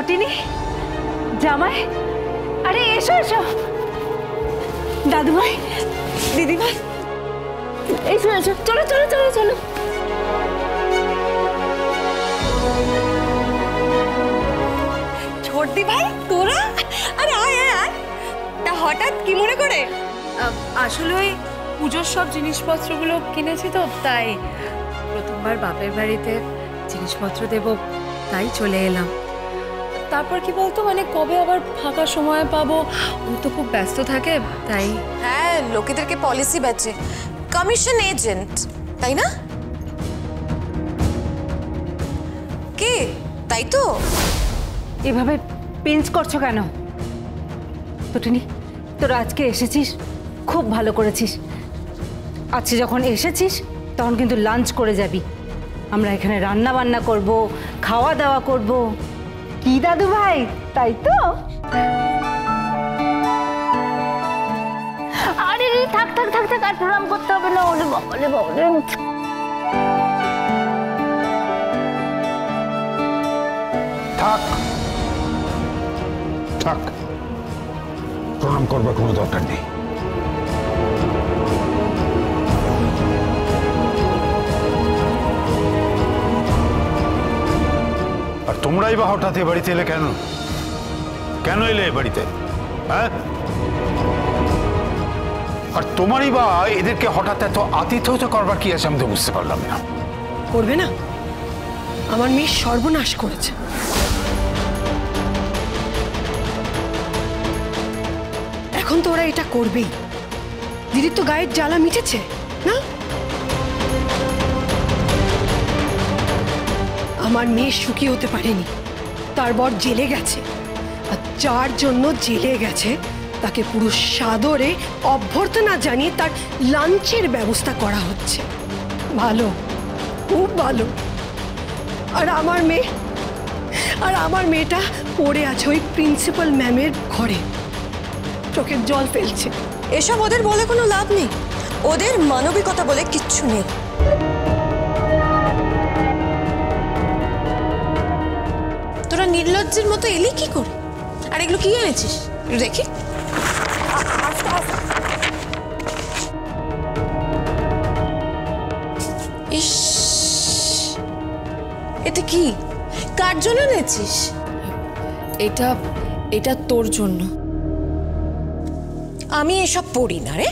তটিনী, জামাই, আরে এসো এসো। দাদুভাই, দিদিভাই, এসো এসো, চলো চলো চলো চলো। ছোটদি ভাই, তোরা? আরে আয় আয় আয়। তা হঠাৎ কি মনে করে? আসলে ওই পুজোর সব জিনিসপত্রগুলো কিনেছি তো, তাই প্রথমবার বাপের বাড়িতে জিনিসপত্র দেব, তাই চলে এলাম। তারপর কি বলতো, মানে কবে আবার ফাঁকা সময় পাবো, ও তো খুব ব্যস্ত থাকে, তাই। হ্যাঁ, লোকেদেরকে পলিসি বেচে, কমিশন এজেন্ট, তাই না? কে? তাই তো। এভাবে পিঞ্চ করছো কেন? তটিনী, তোরা আজকে এসেছিস, খুব ভালো করেছিস। আজকে যখন এসেছিস তখন কিন্তু লাঞ্চ করে যাবি। আমরা এখানে রান্না বান্না করব, খাওয়া দাওয়া করব। কি দাদু ভাই, তাই তো? আরে থাক থাক থাক থাক, আর প্রণাম করতে হবে না। ওলে বাবালে বাবালে, থাক থাক, প্রণাম করবার কোনো দরকার নেই। আর তোমরাই বা হঠাৎ এ বাড়িতে এলে কেন? কেন এলে এ বাড়িতে? হ্যাঁ, আর তোমারই বা এদেরকে হঠাৎ এত আতিথ্য করবার কি আছে আমি তো বুঝতে পারলাম না। করবে না? আমার মেয়ে সর্বনাশ করেছে। এখন তো ওরা এটা করবেই। দিদির তো গায়ের জ্বালা মিটেছে না? আমার মেয়ে সুখী হতে পারেনি, তার বর জেলে গেছে, আর যার জন্য জেলে গেছে তাকে পুরো সাদরে অভ্যর্থনা জানিয়ে তার লাঞ্চের ব্যবস্থা করা হচ্ছে। ভালো, খুব ভালো। আর আমার মেয়েটা পড়ে আছে ওই প্রিন্সিপাল ম্যামের ঘরে, চোখের জল ফেলছে। এসব ওদের বলে কোনো লাভ নেই, ওদের মানবিকতা বলে কিচ্ছু নেই। তোরা নির্লজ্জের মতো এলি কি করে? আর এগুলো কি এনেছিস দেখি। ইস, এটা কি? কার জন্য এনেছিস? এটা তোর জন্য। আমি এসব পড়ি না রে।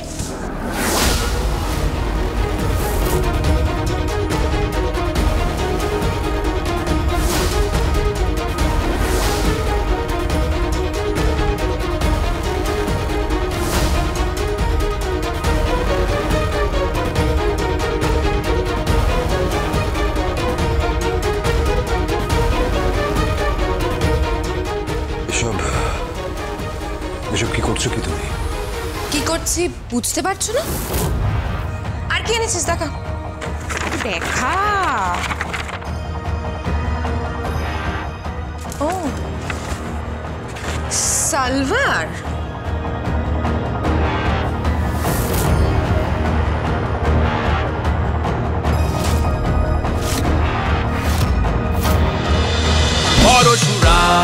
এসব কি করছো কি তুমি? কি করছি বুঝতে পারছো না? আর কি এনেছিস দেখা দেখা। ও সালভার,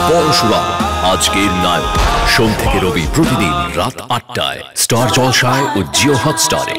পরশুরাম আজকের নায়ক। সোম থেকে রবি প্রতিদিন রাত ৮টায় স্টার জলসায় ও জিও হটস্টারে।